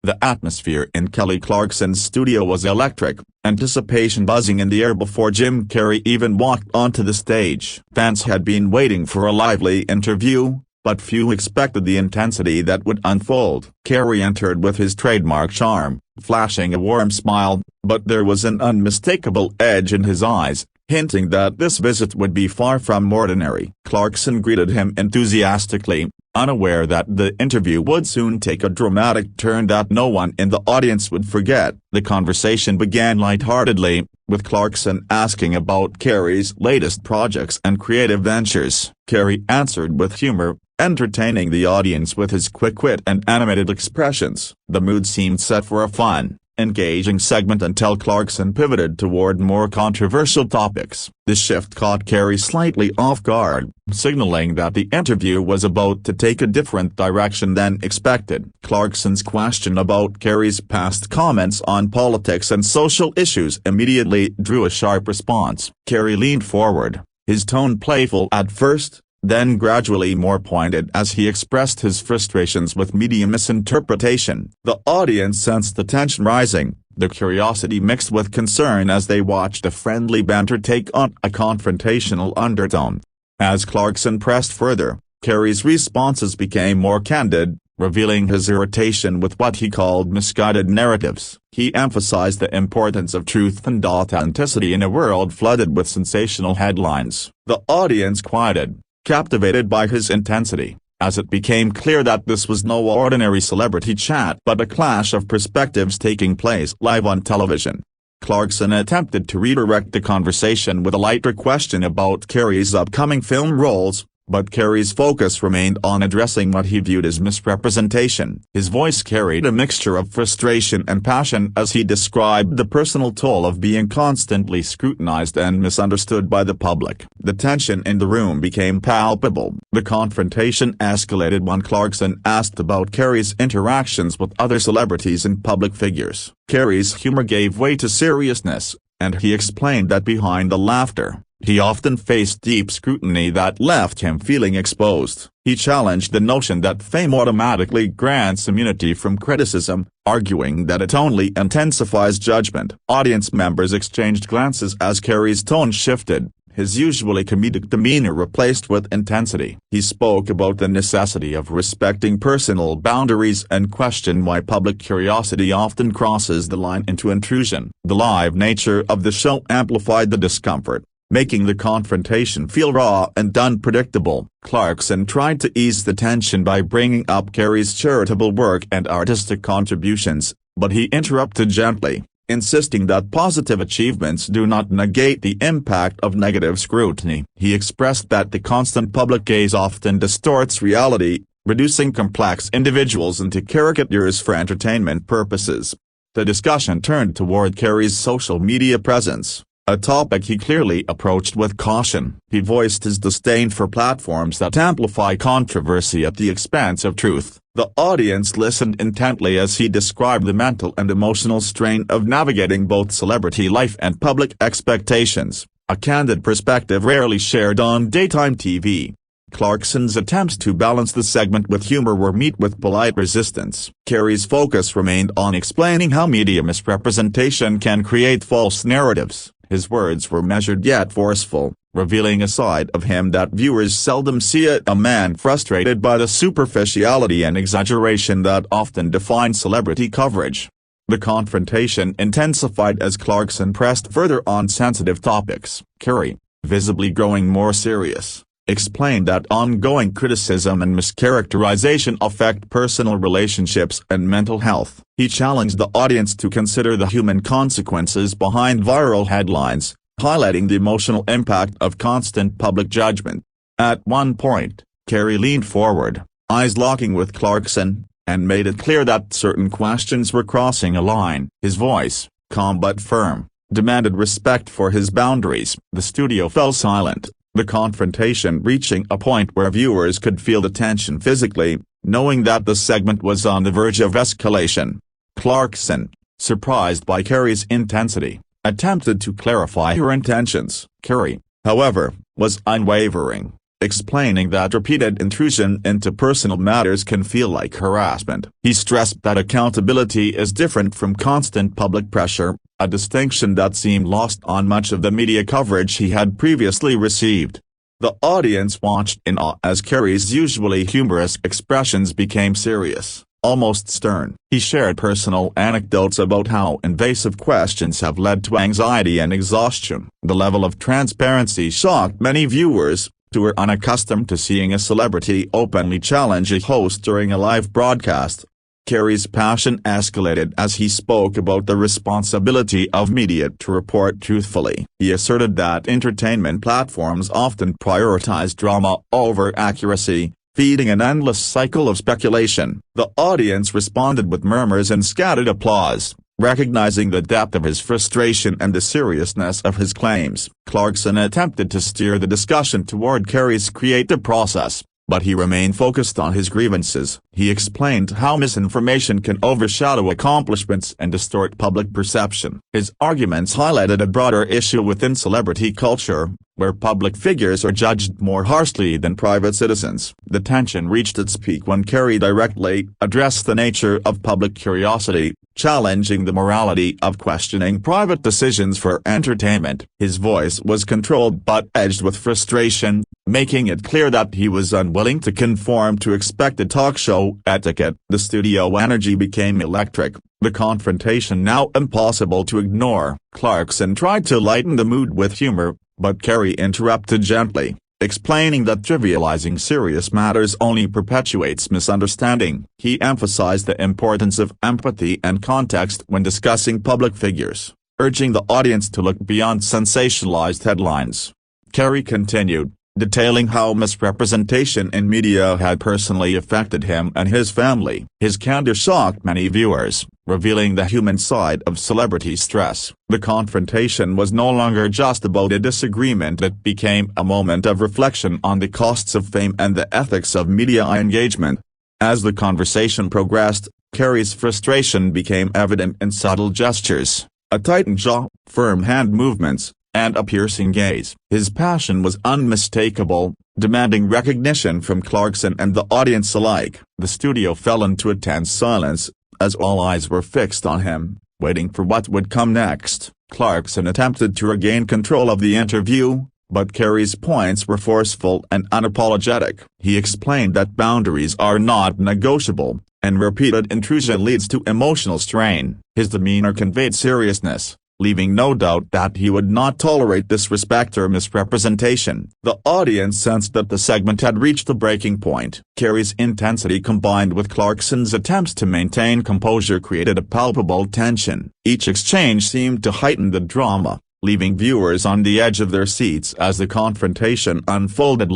The atmosphere in Kelly Clarkson's studio was electric, anticipation buzzing in the air before Jim Carrey even walked onto the stage. Fans had been waiting for a lively interview, but few expected the intensity that would unfold. Carrey entered with his trademark charm, flashing a warm smile, but there was an unmistakable edge in his eyes, hinting that this visit would be far from ordinary. Clarkson greeted him enthusiastically, unaware that the interview would soon take a dramatic turn that no one in the audience would forget. The conversation began lightheartedly, with Clarkson asking about Carrey's latest projects and creative ventures. Carrey answered with humor, entertaining the audience with his quick wit and animated expressions. The mood seemed set for a fun, engaging segment until Clarkson pivoted toward more controversial topics. This shift caught Carrey slightly off guard, signaling that the interview was about to take a different direction than expected. Clarkson's question about Carrey's past comments on politics and social issues immediately drew a sharp response. Carrey leaned forward, his tone playful at first, then gradually more pointed as he expressed his frustrations with media misinterpretation. The audience sensed the tension rising, the curiosity mixed with concern as they watched the friendly banter take on a confrontational undertone. As Clarkson pressed further, Carrey's responses became more candid, revealing his irritation with what he called misguided narratives. He emphasized the importance of truth and authenticity in a world flooded with sensational headlines. The audience quieted, captivated by his intensity, as it became clear that this was no ordinary celebrity chat but a clash of perspectives taking place live on television. Clarkson attempted to redirect the conversation with a lighter question about Carrey's upcoming film roles, but Carrey's focus remained on addressing what he viewed as misrepresentation. His voice carried a mixture of frustration and passion as he described the personal toll of being constantly scrutinized and misunderstood by the public. The tension in the room became palpable. The confrontation escalated when Clarkson asked about Carrey's interactions with other celebrities and public figures. Carrey's humor gave way to seriousness, and he explained that behind the laughter, he often faced deep scrutiny that left him feeling exposed. He challenged the notion that fame automatically grants immunity from criticism, arguing that it only intensifies judgment. Audience members exchanged glances as Carrey's tone shifted, his usually comedic demeanor replaced with intensity. He spoke about the necessity of respecting personal boundaries and questioned why public curiosity often crosses the line into intrusion. The live nature of the show amplified the discomfort, making the confrontation feel raw and unpredictable. Clarkson tried to ease the tension by bringing up Carrey's charitable work and artistic contributions, but he interrupted gently, insisting that positive achievements do not negate the impact of negative scrutiny. He expressed that the constant public gaze often distorts reality, reducing complex individuals into caricatures for entertainment purposes. The discussion turned toward Carrey's social media presence, a topic he clearly approached with caution. He voiced his disdain for platforms that amplify controversy at the expense of truth. The audience listened intently as he described the mental and emotional strain of navigating both celebrity life and public expectations, a candid perspective rarely shared on daytime TV. Clarkson's attempts to balance the segment with humor were met with polite resistance. Carrey's focus remained on explaining how media misrepresentation can create false narratives. His words were measured yet forceful, revealing a side of him that viewers seldom see, a man frustrated by the superficiality and exaggeration that often define celebrity coverage. The confrontation intensified as Clarkson pressed further on sensitive topics. Carrey, visibly growing more serious, explained that ongoing criticism and mischaracterization affect personal relationships and mental health. He challenged the audience to consider the human consequences behind viral headlines, highlighting the emotional impact of constant public judgment. At one point, Carrey leaned forward, eyes locking with Clarkson, and made it clear that certain questions were crossing a line. His voice, calm but firm, demanded respect for his boundaries. The studio fell silent, the confrontation reaching a point where viewers could feel the tension physically, knowing that the segment was on the verge of escalation. Clarkson, surprised by Carrey's intensity, attempted to clarify her intentions. Carrey, however, was unwavering, explaining that repeated intrusion into personal matters can feel like harassment. He stressed that accountability is different from constant public pressure, a distinction that seemed lost on much of the media coverage he had previously received. The audience watched in awe as Carrey's usually humorous expressions became serious, almost stern. He shared personal anecdotes about how invasive questions have led to anxiety and exhaustion. The level of transparency shocked many viewers, who were unaccustomed to seeing a celebrity openly challenge a host during a live broadcast. Carrey's passion escalated as he spoke about the responsibility of media to report truthfully. He asserted that entertainment platforms often prioritize drama over accuracy, feeding an endless cycle of speculation. The audience responded with murmurs and scattered applause, recognizing the depth of his frustration and the seriousness of his claims. Clarkson attempted to steer the discussion toward Carrey's creative process, but he remained focused on his grievances. He explained how misinformation can overshadow accomplishments and distort public perception. His arguments highlighted a broader issue within celebrity culture, where public figures are judged more harshly than private citizens. The tension reached its peak when Carrey directly addressed the nature of public curiosity, challenging the morality of questioning private decisions for entertainment. His voice was controlled but edged with frustration, making it clear that he was unwilling to conform to expected talk show etiquette. The studio energy became electric, the confrontation now impossible to ignore. Clarkson tried to lighten the mood with humor, but Carrey interrupted gently, explaining that trivializing serious matters only perpetuates misunderstanding. He emphasized the importance of empathy and context when discussing public figures, urging the audience to look beyond sensationalized headlines. Carrey continued, detailing how misrepresentation in media had personally affected him and his family. His candor shocked many viewers, revealing the human side of celebrity stress. The confrontation was no longer just about a disagreement. It became a moment of reflection on the costs of fame and the ethics of media engagement. As the conversation progressed, Carrey's frustration became evident in subtle gestures, a tightened jaw, firm hand movements, and a piercing gaze. His passion was unmistakable, demanding recognition from Clarkson and the audience alike. The studio fell into a tense silence, as all eyes were fixed on him, waiting for what would come next. Clarkson attempted to regain control of the interview, but Carrey's points were forceful and unapologetic. He explained that boundaries are not negotiable, and repeated intrusion leads to emotional strain. His demeanor conveyed seriousness, leaving no doubt that he would not tolerate disrespect or misrepresentation. The audience sensed that the segment had reached a breaking point. Carrey's intensity combined with Clarkson's attempts to maintain composure created a palpable tension. Each exchange seemed to heighten the drama, leaving viewers on the edge of their seats as the confrontation unfolded.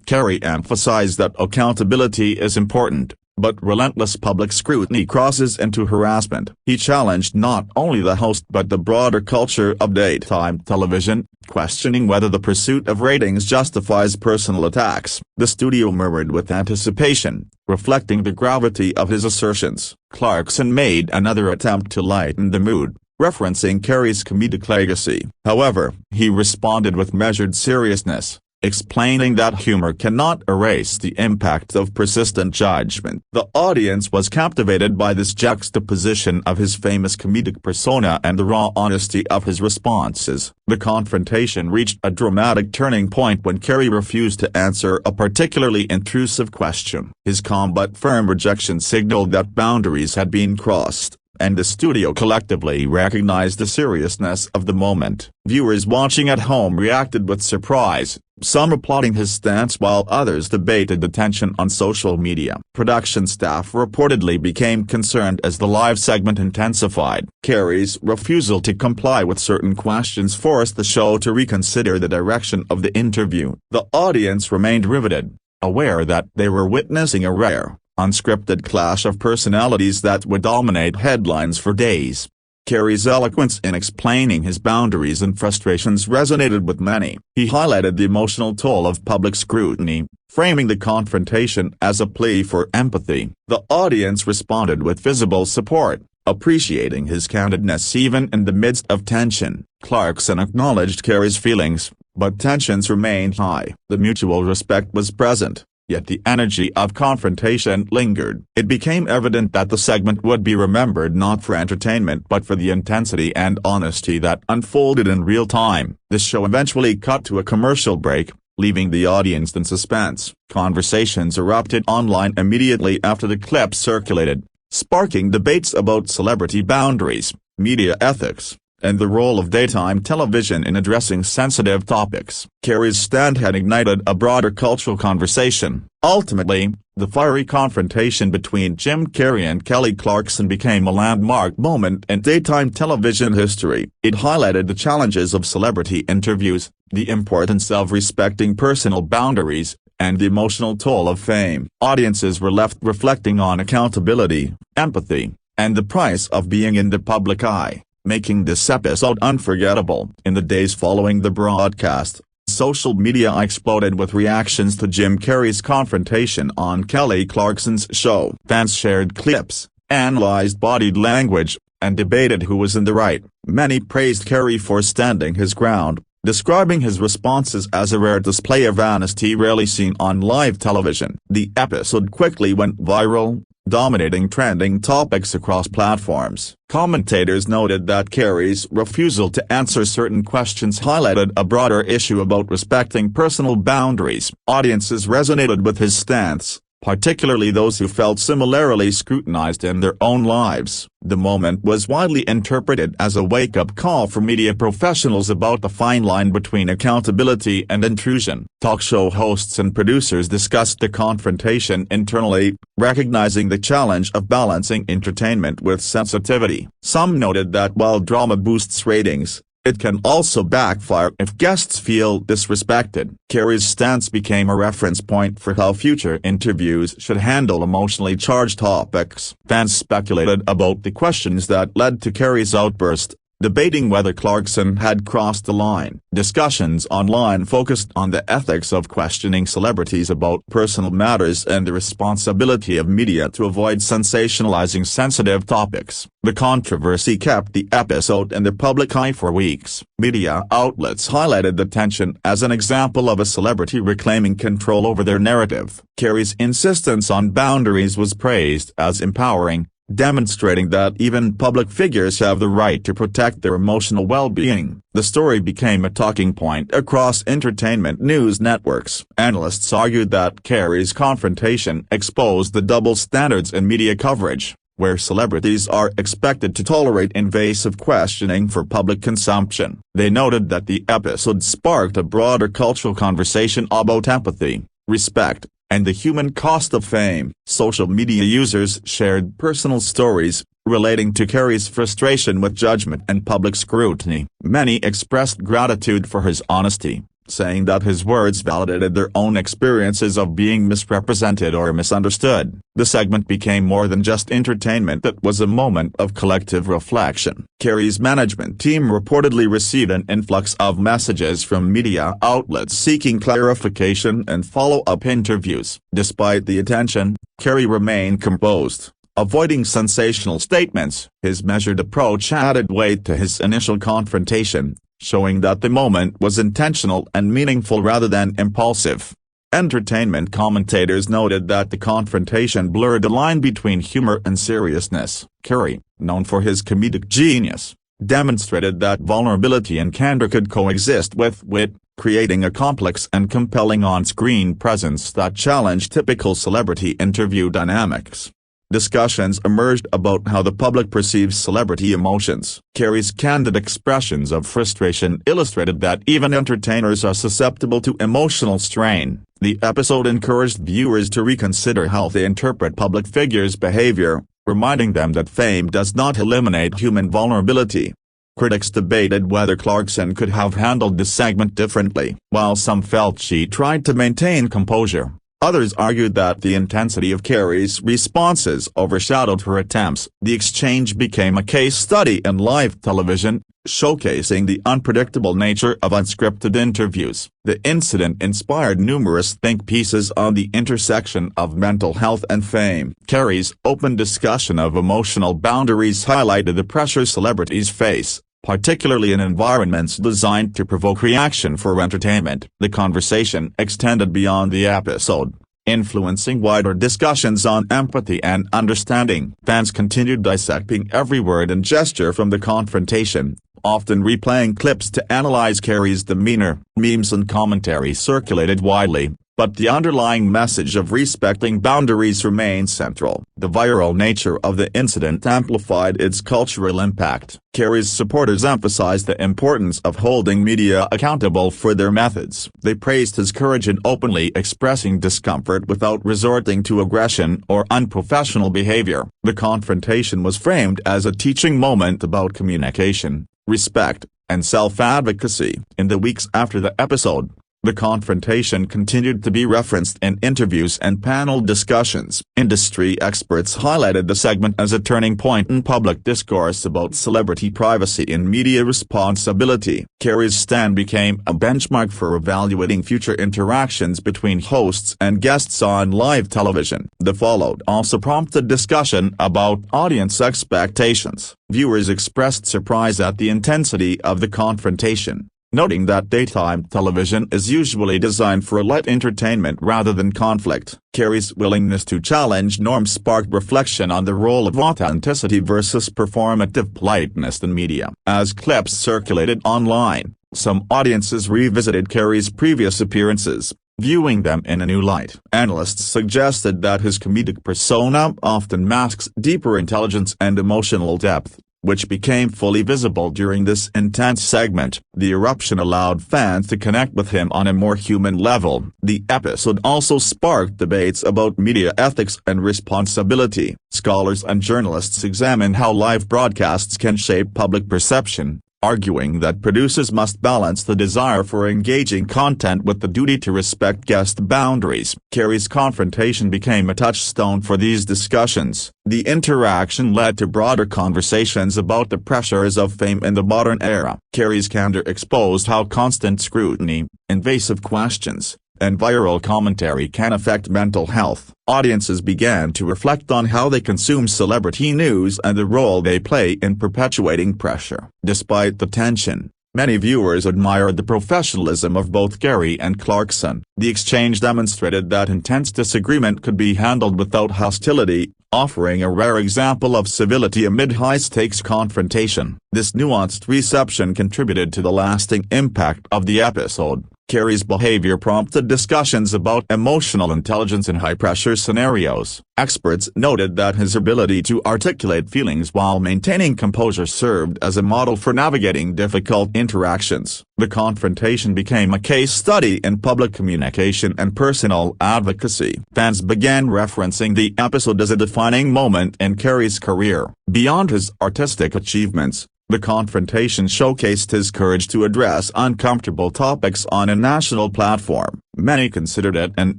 Carrey emphasized that accountability is important, but relentless public scrutiny crosses into harassment. He challenged not only the host but the broader culture of daytime television, questioning whether the pursuit of ratings justifies personal attacks. The studio murmured with anticipation, reflecting the gravity of his assertions. Clarkson made another attempt to lighten the mood, referencing Carrey's comedic legacy. However, he responded with measured seriousness, explaining that humor cannot erase the impact of persistent judgment. The audience was captivated by this juxtaposition of his famous comedic persona and the raw honesty of his responses. The confrontation reached a dramatic turning point when Carrey refused to answer a particularly intrusive question. His calm but firm rejection signaled that boundaries had been crossed, and the studio collectively recognized the seriousness of the moment. Viewers watching at home reacted with surprise, some applauding his stance while others debated the tension on social media. Production staff reportedly became concerned as the live segment intensified. Carrey's refusal to comply with certain questions forced the show to reconsider the direction of the interview. The audience remained riveted, aware that they were witnessing a rare, unscripted clash of personalities that would dominate headlines for days. Carrey's eloquence in explaining his boundaries and frustrations resonated with many. He highlighted the emotional toll of public scrutiny, framing the confrontation as a plea for empathy. The audience responded with visible support, appreciating his candidness even in the midst of tension. Clarkson acknowledged Carrey's feelings, but tensions remained high. The mutual respect was present, yet the energy of confrontation lingered. It became evident that the segment would be remembered not for entertainment but for the intensity and honesty that unfolded in real time. The show eventually cut to a commercial break, leaving the audience in suspense. Conversations erupted online immediately after the clip circulated, sparking debates about celebrity boundaries, media ethics, and the role of daytime television in addressing sensitive topics. Carrey's stand had ignited a broader cultural conversation. Ultimately, the fiery confrontation between Jim Carrey and Kelly Clarkson became a landmark moment in daytime television history. It highlighted the challenges of celebrity interviews, the importance of respecting personal boundaries, and the emotional toll of fame. Audiences were left reflecting on accountability, empathy, and the price of being in the public eye, making this episode unforgettable. In the days following the broadcast, social media exploded with reactions to Jim Carrey's confrontation on Kelly Clarkson's show. Fans shared clips, analyzed body language, and debated who was in the right. Many praised Carrey for standing his ground, describing his responses as a rare display of honesty rarely seen on live television. The episode quickly went viral, dominating trending topics across platforms. Commentators noted that Carrey's refusal to answer certain questions highlighted a broader issue about respecting personal boundaries. Audiences resonated with his stance, particularly those who felt similarly scrutinized in their own lives. The moment was widely interpreted as a wake-up call for media professionals about the fine line between accountability and intrusion. Talk show hosts and producers discussed the confrontation internally, recognizing the challenge of balancing entertainment with sensitivity. Some noted that while drama boosts ratings, it can also backfire if guests feel disrespected. Carrey's stance became a reference point for how future interviews should handle emotionally charged topics. Fans speculated about the questions that led to Carrey's outburst, debating whether Clarkson had crossed the line. Discussions online focused on the ethics of questioning celebrities about personal matters and the responsibility of media to avoid sensationalizing sensitive topics. The controversy kept the episode in the public eye for weeks. Media outlets highlighted the tension as an example of a celebrity reclaiming control over their narrative. Carrey's insistence on boundaries was praised as empowering, demonstrating that even public figures have the right to protect their emotional well-being. The story became a talking point across entertainment news networks. Analysts argued that Carrey's confrontation exposed the double standards in media coverage, where celebrities are expected to tolerate invasive questioning for public consumption. They noted that the episode sparked a broader cultural conversation about empathy, respect, and the human cost of fame. Social media users shared personal stories, relating to Carrey's frustration with judgment and public scrutiny. Many expressed gratitude for his honesty, saying that his words validated their own experiences of being misrepresented or misunderstood. The segment became more than just entertainment. It was a moment of collective reflection. Carrey's management team reportedly received an influx of messages from media outlets seeking clarification and follow-up interviews. Despite the attention, Carrey remained composed, avoiding sensational statements. His measured approach added weight to his initial confrontation, showing that the moment was intentional and meaningful rather than impulsive. Entertainment commentators noted that the confrontation blurred the line between humor and seriousness. Carrey, known for his comedic genius, demonstrated that vulnerability and candor could coexist with wit, creating a complex and compelling on-screen presence that challenged typical celebrity interview dynamics. Discussions emerged about how the public perceives celebrity emotions. Carrey's candid expressions of frustration illustrated that even entertainers are susceptible to emotional strain. The episode encouraged viewers to reconsider how they interpret public figures' behavior, reminding them that fame does not eliminate human vulnerability. Critics debated whether Clarkson could have handled the segment differently. While some felt she tried to maintain composure, others argued that the intensity of Carrey's responses overshadowed her attempts. The exchange became a case study in live television, showcasing the unpredictable nature of unscripted interviews. The incident inspired numerous think pieces on the intersection of mental health and fame. Carrey's open discussion of emotional boundaries highlighted the pressure celebrities face, particularly in environments designed to provoke reaction for entertainment. The conversation extended beyond the episode, influencing wider discussions on empathy and understanding. Fans continued dissecting every word and gesture from the confrontation, often replaying clips to analyze Carrey's demeanor. Memes and commentary circulated widely, but the underlying message of respecting boundaries remained central. The viral nature of the incident amplified its cultural impact. Carrey's supporters emphasized the importance of holding media accountable for their methods. They praised his courage in openly expressing discomfort without resorting to aggression or unprofessional behavior. The confrontation was framed as a teaching moment about communication, respect, and self-advocacy. In the weeks after the episode, the confrontation continued to be referenced in interviews and panel discussions. Industry experts highlighted the segment as a turning point in public discourse about celebrity privacy and media responsibility. Carrey's stand became a benchmark for evaluating future interactions between hosts and guests on live television. The fallout also prompted discussion about audience expectations. Viewers expressed surprise at the intensity of the confrontation, noting that daytime television is usually designed for light entertainment rather than conflict. Carrey's willingness to challenge norms sparked reflection on the role of authenticity versus performative politeness in media. As clips circulated online, some audiences revisited Carrey's previous appearances, viewing them in a new light. Analysts suggested that his comedic persona often masks deeper intelligence and emotional depth, which became fully visible during this intense segment. The eruption allowed fans to connect with him on a more human level. The episode also sparked debates about media ethics and responsibility. Scholars and journalists examined how live broadcasts can shape public perception, arguing that producers must balance the desire for engaging content with the duty to respect guest boundaries. Carrey's confrontation became a touchstone for these discussions. The interaction led to broader conversations about the pressures of fame in the modern era. Carrey's candor exposed how constant scrutiny, invasive questions, and viral commentary can affect mental health. Audiences began to reflect on how they consume celebrity news and the role they play in perpetuating pressure. Despite the tension, many viewers admired the professionalism of both Carrey and Clarkson. The exchange demonstrated that intense disagreement could be handled without hostility, offering a rare example of civility amid high-stakes confrontation. This nuanced reception contributed to the lasting impact of the episode. Carrey's behavior prompted discussions about emotional intelligence in high-pressure scenarios. Experts noted that his ability to articulate feelings while maintaining composure served as a model for navigating difficult interactions. The confrontation became a case study in public communication and personal advocacy. Fans began referencing the episode as a defining moment in Carrey's career. Beyond his artistic achievements, the confrontation showcased his courage to address uncomfortable topics on a national platform. Many considered it an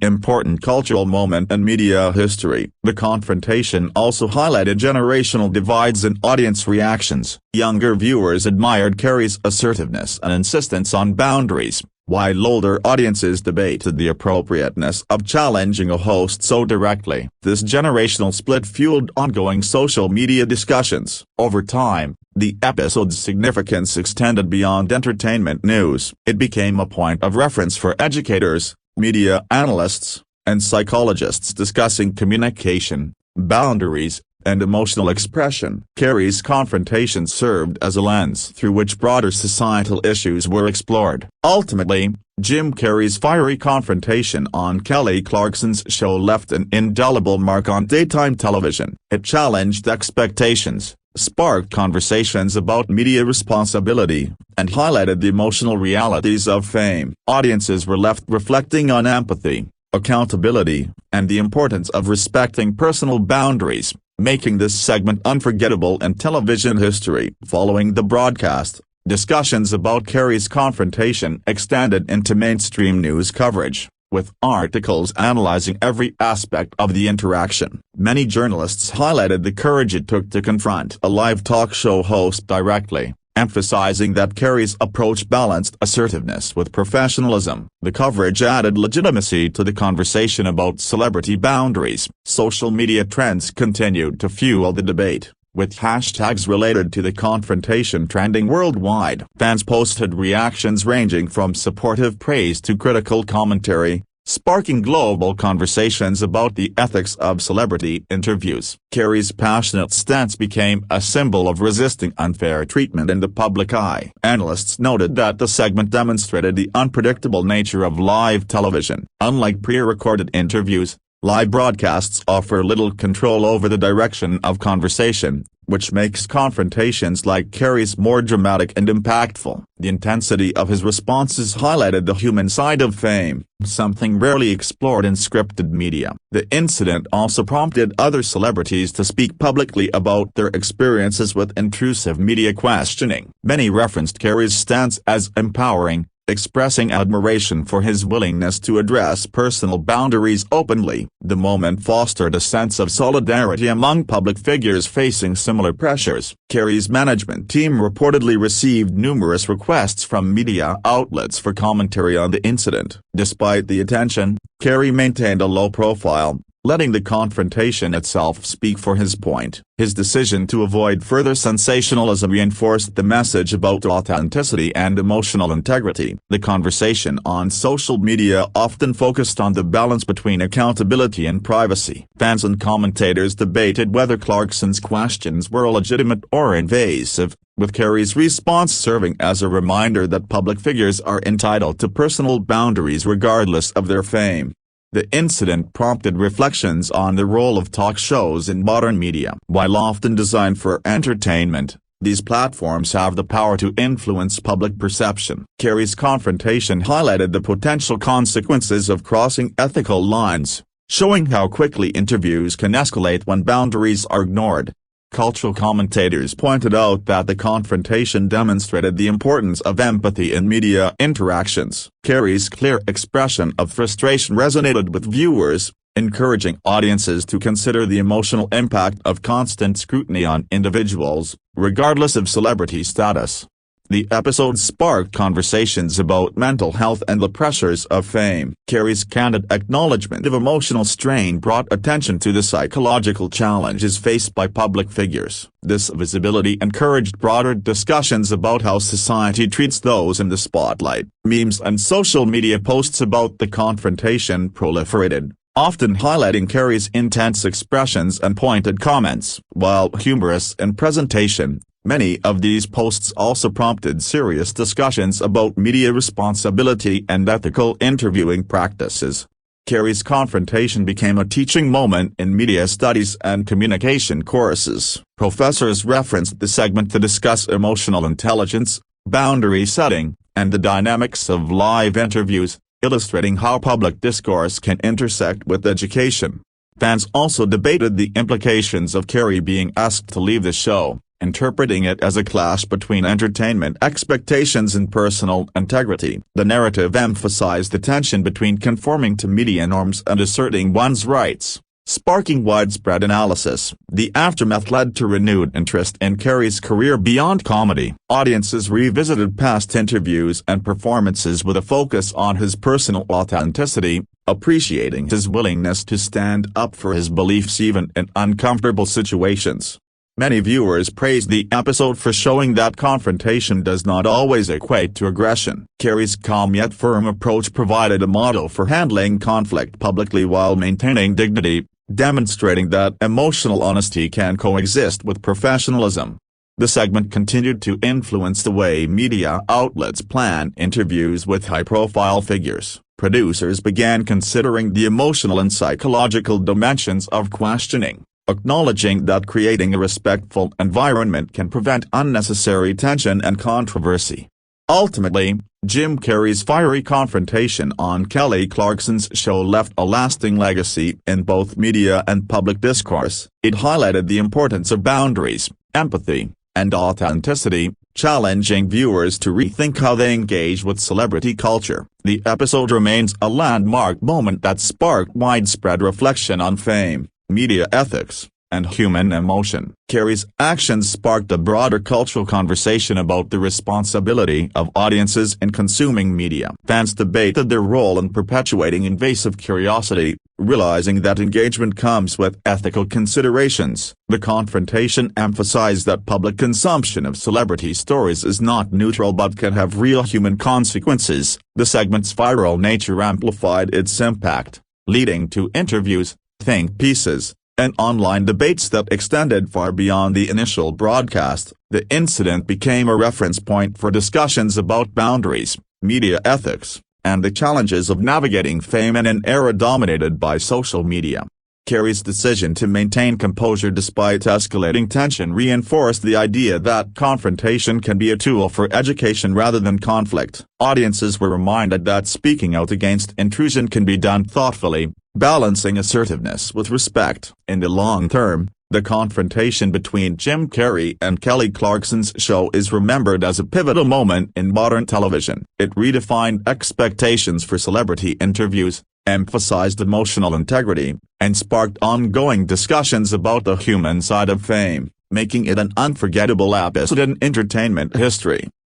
important cultural moment in media history. The confrontation also highlighted generational divides in audience reactions. Younger viewers admired Carrey's assertiveness and insistence on boundaries, while older audiences debated the appropriateness of challenging a host so directly. This generational split fueled ongoing social media discussions. Over time, the episode's significance extended beyond entertainment news. It became a point of reference for educators, media analysts, and psychologists discussing communication, boundaries, and emotional expression. Carrey's confrontation served as a lens through which broader societal issues were explored. Ultimately, Jim Carrey's fiery confrontation on Kelly Clarkson's show left an indelible mark on daytime television. It challenged expectations, sparked conversations about media responsibility, and highlighted the emotional realities of fame. Audiences were left reflecting on empathy, accountability, and the importance of respecting personal boundaries, making this segment unforgettable in television history. Following the broadcast, discussions about Carrey's confrontation extended into mainstream news coverage, with articles analyzing every aspect of the interaction. Many journalists highlighted the courage it took to confront a live talk show host directly, emphasizing that Carrey's approach balanced assertiveness with professionalism. The coverage added legitimacy to the conversation about celebrity boundaries. Social media trends continued to fuel the debate, with hashtags related to the confrontation trending worldwide. Fans posted reactions ranging from supportive praise to critical commentary, sparking global conversations about the ethics of celebrity interviews. Carrey's passionate stance became a symbol of resisting unfair treatment in the public eye. Analysts noted that the segment demonstrated the unpredictable nature of live television. Unlike pre-recorded interviews, live broadcasts offer little control over the direction of conversation, which makes confrontations like Carrey's more dramatic and impactful. The intensity of his responses highlighted the human side of fame, something rarely explored in scripted media. The incident also prompted other celebrities to speak publicly about their experiences with intrusive media questioning. Many referenced Carrey's stance as empowering, expressing admiration for his willingness to address personal boundaries openly. The moment fostered a sense of solidarity among public figures facing similar pressures. Carrey's management team reportedly received numerous requests from media outlets for commentary on the incident. Despite the attention, Carrey maintained a low profile, letting the confrontation itself speak for his point. His decision to avoid further sensationalism reinforced the message about authenticity and emotional integrity. The conversation on social media often focused on the balance between accountability and privacy. Fans and commentators debated whether Clarkson's questions were legitimate or invasive, with Carrey's response serving as a reminder that public figures are entitled to personal boundaries regardless of their fame. The incident prompted reflections on the role of talk shows in modern media. While often designed for entertainment, these platforms have the power to influence public perception. Carrey's confrontation highlighted the potential consequences of crossing ethical lines, showing how quickly interviews can escalate when boundaries are ignored. Cultural commentators pointed out that the confrontation demonstrated the importance of empathy in media interactions. Carrey's clear expression of frustration resonated with viewers, encouraging audiences to consider the emotional impact of constant scrutiny on individuals, regardless of celebrity status. The episode sparked conversations about mental health and the pressures of fame. Carrey's candid acknowledgement of emotional strain brought attention to the psychological challenges faced by public figures. This visibility encouraged broader discussions about how society treats those in the spotlight. Memes and social media posts about the confrontation proliferated, often highlighting Carrey's intense expressions and pointed comments. While humorous in presentation, many of these posts also prompted serious discussions about media responsibility and ethical interviewing practices. Carrey's confrontation became a teaching moment in media studies and communication courses. Professors referenced the segment to discuss emotional intelligence, boundary setting, and the dynamics of live interviews, illustrating how public discourse can intersect with education. Fans also debated the implications of Carrey being asked to leave the show, interpreting it as a clash between entertainment expectations and personal integrity. The narrative emphasized the tension between conforming to media norms and asserting one's rights, sparking widespread analysis. The aftermath led to renewed interest in Carrey's career beyond comedy. Audiences revisited past interviews and performances with a focus on his personal authenticity, appreciating his willingness to stand up for his beliefs even in uncomfortable situations. Many viewers praised the episode for showing that confrontation does not always equate to aggression. Carrey's calm yet firm approach provided a model for handling conflict publicly while maintaining dignity, demonstrating that emotional honesty can coexist with professionalism. The segment continued to influence the way media outlets plan interviews with high-profile figures. Producers began considering the emotional and psychological dimensions of questioning, acknowledging that creating a respectful environment can prevent unnecessary tension and controversy. Ultimately, Jim Carrey's fiery confrontation on Kelly Clarkson's show left a lasting legacy in both media and public discourse. It highlighted the importance of boundaries, empathy, and authenticity, challenging viewers to rethink how they engage with celebrity culture. The episode remains a landmark moment that sparked widespread reflection on fame, media ethics, and human emotion. Carrey's actions sparked a broader cultural conversation about the responsibility of audiences in consuming media. Fans debated their role in perpetuating invasive curiosity, realizing that engagement comes with ethical considerations. The confrontation emphasized that public consumption of celebrity stories is not neutral but can have real human consequences. The segment's viral nature amplified its impact, leading to interviews, think pieces, and online debates that extended far beyond the initial broadcast. The incident became a reference point for discussions about boundaries, media ethics, and the challenges of navigating fame in an era dominated by social media. Carrey's decision to maintain composure despite escalating tension reinforced the idea that confrontation can be a tool for education rather than conflict. Audiences were reminded that speaking out against intrusion can be done thoughtfully, balancing assertiveness with respect. In the long term, the confrontation between Jim Carrey and Kelly Clarkson's show is remembered as a pivotal moment in modern television. It redefined expectations for celebrity interviews, emphasized emotional integrity, and sparked ongoing discussions about the human side of fame, making it an unforgettable episode in entertainment history.